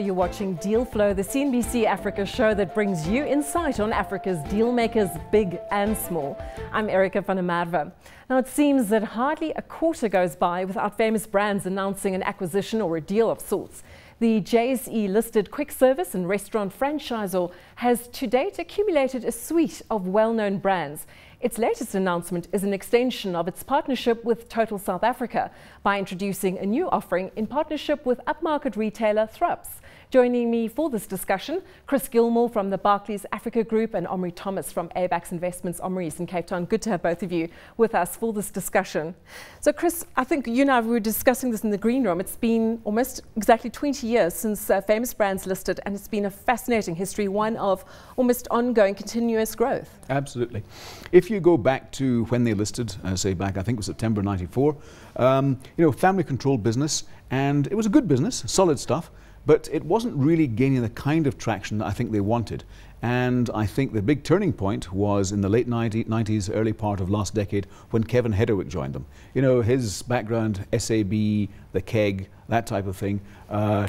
you're watching Deal Flow, the CNBC Africa show that brings you insight on Africa's deal makers, big and small. I'm Erica van der Merwe. Now, it seems that hardly a quarter goes by without Famous Brands announcing an acquisition or a deal of sorts. The JSE-listed quick service and restaurant franchisor has to date accumulated a suite of well-known brands. Its latest announcement is an extension of its partnership with Total South Africa by introducing a new offering in partnership with upmarket retailer Thrups. Joining me for this discussion, Chris Gilmore from the Barclays Africa Group and Omri Thomas from Abax Investments. Omri is in Cape Town. Good to have both of you with us for this discussion. So Chris, I think you and I were discussing this in the green room. It's been almost exactly 20 years since Famous Brands listed, and it's been a fascinating history, one of almost ongoing continuous growth. Absolutely. If you go back to when they listed, say back, I think it was September '94, family-controlled business, and it was a good business, solid stuff. But it wasn't really gaining the kind of traction that I think they wanted. And I think the big turning point was in the late 90s, early part of last decade, when Kevin Hedderwick joined them. You know, his background, SAB, the Keg, that type of thing,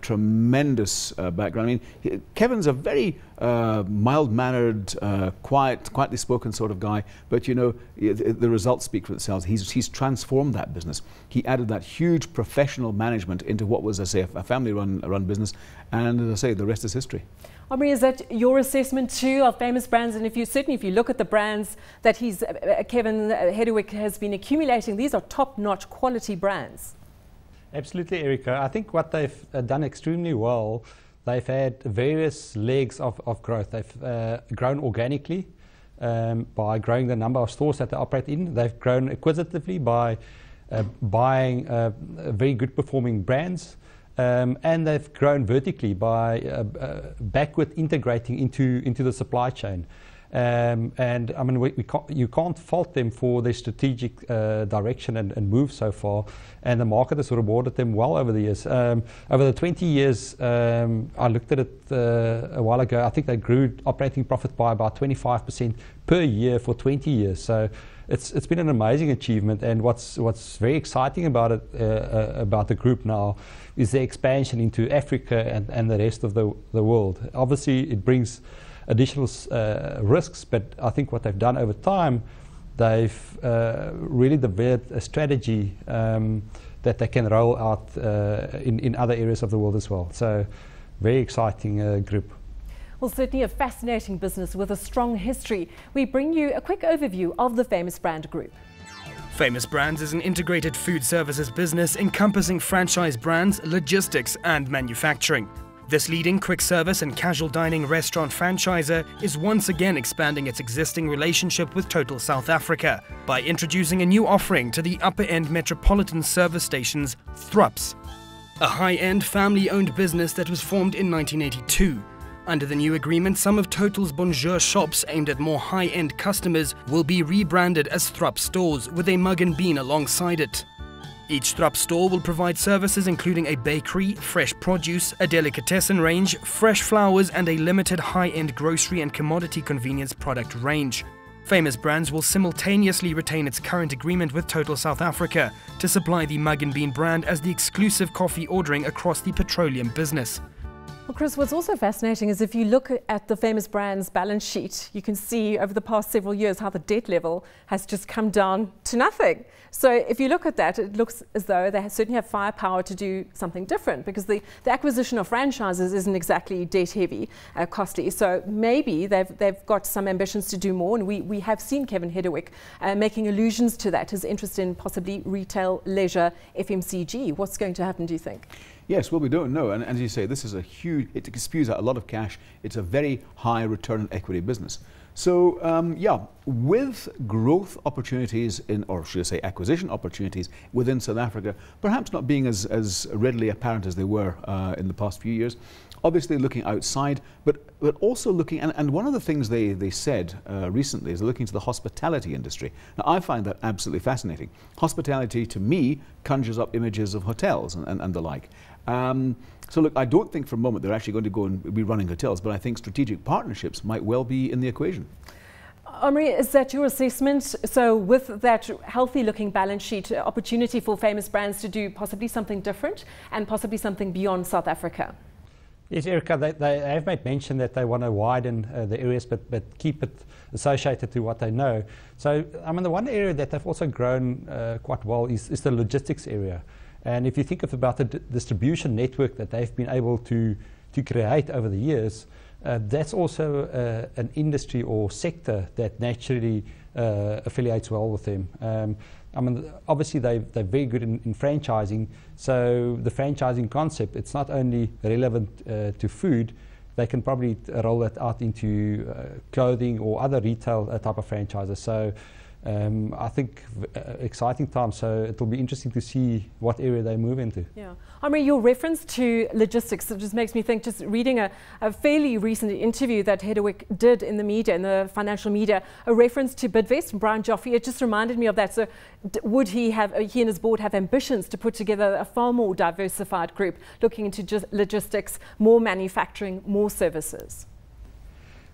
tremendous background. I mean, Kevin's a very mild-mannered, quietly spoken sort of guy, but you know, the results speak for themselves. He's transformed that business. He added that huge professional management into what was, as I say, a family-run business, and as I say, the rest is history. Omri, is that your assessment too of Famous Brands? And if you look at the brands that Kevin Hedderwick has been accumulating, these are top-notch quality brands. Absolutely, Erica. I think what they've done extremely well, they've had various legs of growth. They've grown organically by growing the number of stores that they operate in. They've grown acquisitively by buying very good performing brands. And they've grown vertically by backward integrating into the supply chain. And I mean, you can't fault them for their strategic direction and move so far. And the market has rewarded them well over the years. Over the 20 years, I looked at it a while ago, I think they grew operating profit by about 25% per year for 20 years. So it's been an amazing achievement. And what's very exciting about it, about the group now, is the expansion into Africa and the rest of the world. Obviously, it brings additional risks, but I think what they've done over time, they've really developed a strategy that they can roll out in other areas of the world as well. So, very exciting group. Well, certainly a fascinating business with a strong history. We bring you a quick overview of the Famous Brand Group. Famous Brands is an integrated food services business encompassing franchise brands, logistics and manufacturing. This leading quick service and casual dining restaurant franchisor is once again expanding its existing relationship with Total South Africa by introducing a new offering to the upper-end metropolitan service stations, Thrups, a high-end family-owned business that was formed in 1982. Under the new agreement, some of Total's Bonjour shops aimed at more high-end customers will be rebranded as Thrups stores with a mug and bean alongside it. Each Thrups store will provide services including a bakery, fresh produce, a delicatessen range, fresh flowers and a limited high-end grocery and commodity convenience product range. Famous Brands will simultaneously retain its current agreement with Total South Africa to supply the Mug and Bean brand as the exclusive coffee ordering across the petroleum business. Well, Chris, what's also fascinating is if you look at the Famous Brands balance sheet, you can see over the past several years how the debt level has just come down to nothing. So if you look at that, it looks as though they certainly have firepower to do something different, because the acquisition of franchises isn't exactly debt heavy, costly. So maybe they've got some ambitions to do more, and we have seen Kevin Hedderwick making allusions to that, his interest in possibly retail, leisure, FMCG. What's going to happen, do you think? Yes, well, we don't know. And as you say, this is a huge, it spews out a lot of cash. It's a very high return on equity business. So, yeah, with growth opportunities or should I say acquisition opportunities within South Africa, perhaps not being as readily apparent as they were in the past few years, obviously looking outside, but also looking, and one of the things they said recently is looking to the hospitality industry. Now, I find that absolutely fascinating. Hospitality, to me, conjures up images of hotels and the like. So look, I don't think for a moment they're actually going to go and be running hotels, but I think strategic partnerships might well be in the equation. Omri, is that your assessment? So with that healthy looking balance sheet, opportunity for Famous Brands to do possibly something different and possibly something beyond South Africa? Yes, Erica, they have made mention that they want to widen the areas, but keep it associated to what they know. So, I mean, the one area that they've also grown quite well is the logistics area. And if you think about the distribution network that they've been able to create over the years, that's also an industry or sector that naturally affiliates well with them. I mean, obviously they're very good in franchising, so the franchising concept, it's not only relevant to food, they can probably roll that out into clothing or other retail type of franchises. So I think exciting time, so it will be interesting to see what area they move into. Yeah, I mean, your reference to logistics, it just makes me think, just reading a fairly recent interview that Hedderwick did in the media, in the financial media, a reference to Bidvest and Brian Joffe, it just reminded me of that. So would he and his board have ambitions to put together a far more diversified group, looking into just logistics, more manufacturing, more services?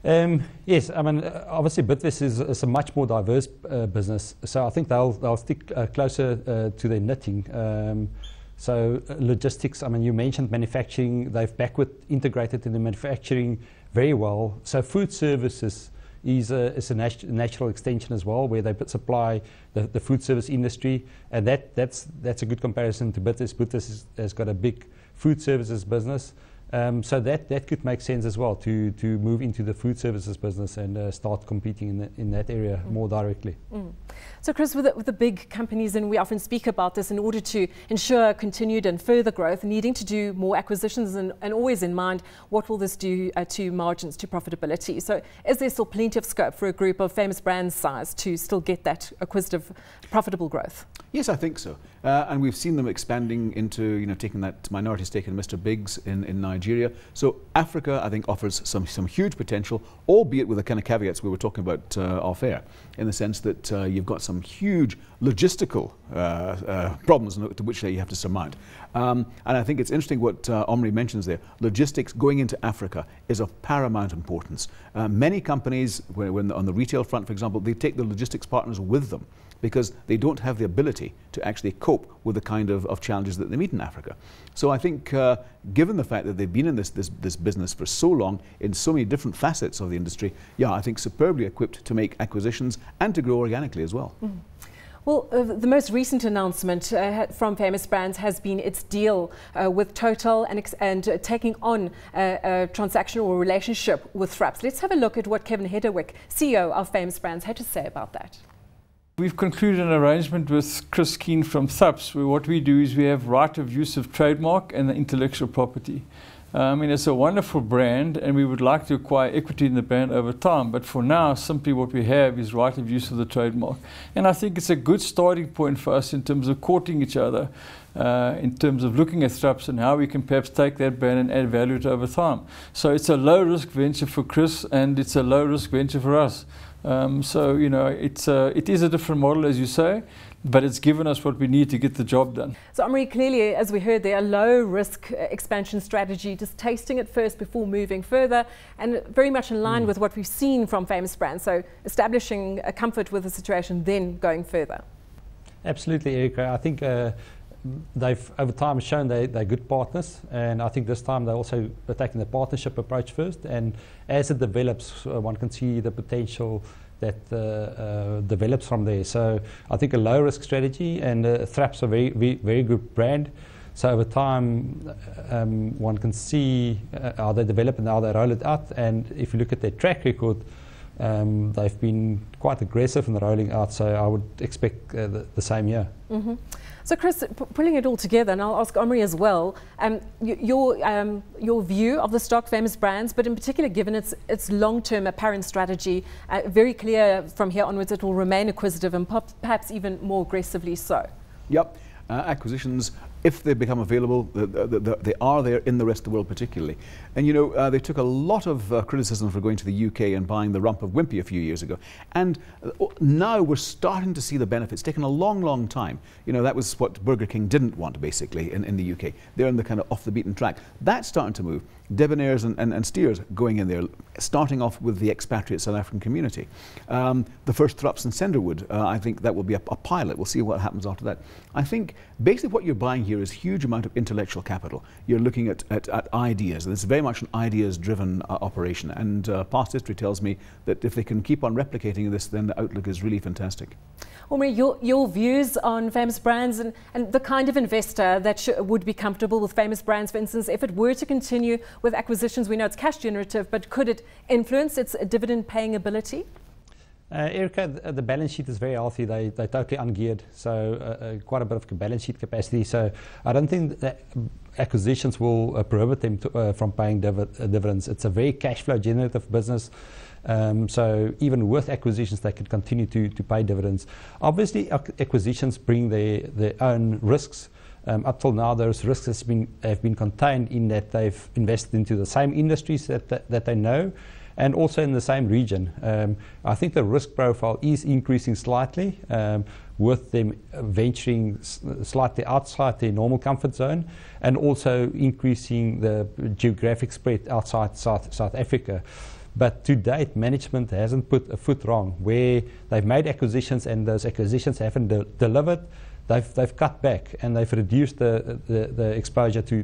Yes, I mean, obviously Bidvest is a much more diverse business, so I think they'll stick closer to their knitting. So logistics, I mean, you mentioned manufacturing, they've backward integrated in the manufacturing very well. So food services is a natural extension as well, where they supply the food service industry, and that's a good comparison to Bidvest. Bidvest has got a big food services business. So that could make sense as well, to move into the food services business and start competing in that area more directly. So Chris, with the big companies, and we often speak about this, in order to ensure continued and further growth, needing to do more acquisitions and always in mind what will this do to margins, to profitability. So is there still plenty of scope for a group of Famous Brands size to still get that acquisitive, profitable growth? Yes, I think so. And we've seen them expanding into, taking that minority stake in Mr. Biggs in Nigeria. So Africa, I think, offers some huge potential, albeit with the kind of caveats we were talking about off air, in the sense that you've got some huge logistical problems to which you have to surmount. And I think it's interesting what Omri mentions there. Logistics going into Africa is of paramount importance. Many companies, when on the retail front, for example, they take the logistics partners with them, because they don't have the ability to actually cope with the kind of challenges that they meet in Africa. So I think, given the fact that they've been in this business for so long, in so many different facets of the industry, yeah, I think superbly equipped to make acquisitions and to grow organically as well. Well, the most recent announcement from Famous Brands has been its deal with Total and taking on a transactional relationship with Thraps. Let's have a look at what Kevin Hedderwick, CEO of Famous Brands, had to say about that. We've concluded an arrangement with Chris Keane from Thraps, where what we do is we have right of use of trademark and the intellectual property. I mean, it's a wonderful brand, and we would like to acquire equity in the brand over time, but for now, simply what we have is right of use of the trademark. And I think it's a good starting point for us in terms of courting each other, in terms of looking at Thraps and how we can perhaps take that brand and add value to it over time. So it's a low-risk venture for Chris, and it's a low-risk venture for us. So, it is a different model, as you say, but it's given us what we need to get the job done. So, Omri, clearly, as we heard there, a low-risk expansion strategy, just tasting it first before moving further, and very much in line with what we've seen from Famous Brands. So, establishing a comfort with the situation, then going further. Absolutely, Erica. I think they've over time shown they're good partners, and I think this time they're also taking the partnership approach first, and as it develops, one can see the potential that develops from there. So I think a low risk strategy, and Thraps a very good brand. So over time, one can see how they develop and how they roll it out, and if you look at their track record, they've been quite aggressive in the rolling out, so I would expect the same year. So Chris, pulling it all together, and I'll ask Omri as well, your view of the stock, Famous Brands, but in particular given its long-term apparent strategy, very clear from here onwards it will remain acquisitive and perhaps even more aggressively so. Yep, acquisitions, if they become available, they are there in the rest of the world particularly. And they took a lot of criticism for going to the UK and buying the rump of Wimpy a few years ago. And now we're starting to see the benefits. It's taken a long time. That was what Burger King didn't want, basically, in the UK. They're in the kind of off the beaten track. That's starting to move. Debonairs and Steers going in there, starting off with the expatriate South African community. The first Thraps and Senderwood, I think that will be a pilot. We'll see what happens after that. I think basically what you're buying here here is huge amount of intellectual capital. You're looking at ideas. It's very much an ideas-driven operation. And past history tells me that if they can keep on replicating this, then the outlook is really fantastic. Omri, your views on Famous Brands and the kind of investor that would be comfortable with Famous Brands, for instance, if it were to continue with acquisitions. We know it's cash generative, but could it influence its dividend-paying ability? Erica, the balance sheet is very healthy. They're totally ungeared, so quite a bit of balance sheet capacity. So I don't think that acquisitions will prohibit them from paying dividends. It's a very cash flow generative business. So even with acquisitions, they can continue to pay dividends. Obviously, acquisitions bring their own risks. Up till now, those risks have been contained in that they've invested into the same industries that they know, and also in the same region. I think the risk profile is increasing slightly with them venturing slightly outside their normal comfort zone, and also increasing the geographic spread outside South Africa. But to date, management hasn't put a foot wrong. Where they've made acquisitions and those acquisitions haven't delivered, they've cut back and they've reduced the exposure to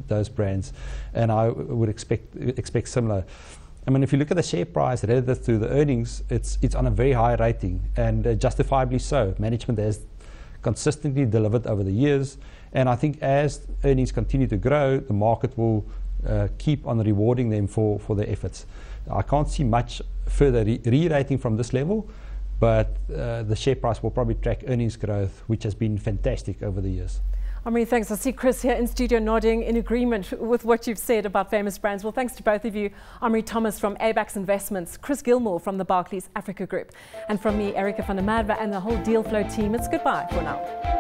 those brands. And I would expect similar. I mean, if you look at the share price relative to the earnings, it's on a very high rating, and justifiably so. Management has consistently delivered over the years, and I think as earnings continue to grow, the market will keep on rewarding them for their efforts. I can't see much further re-rating from this level, but the share price will probably track earnings growth, which has been fantastic over the years. Omri, thanks. I see Chris here in studio nodding in agreement with what you've said about Famous Brands. Well, thanks to both of you. Omri Thomas from Abax Investments, Chris Gilmore from the Barclays Africa Group, and from me, Erica van der Merwe, and the whole Deal Flow team. It's goodbye for now.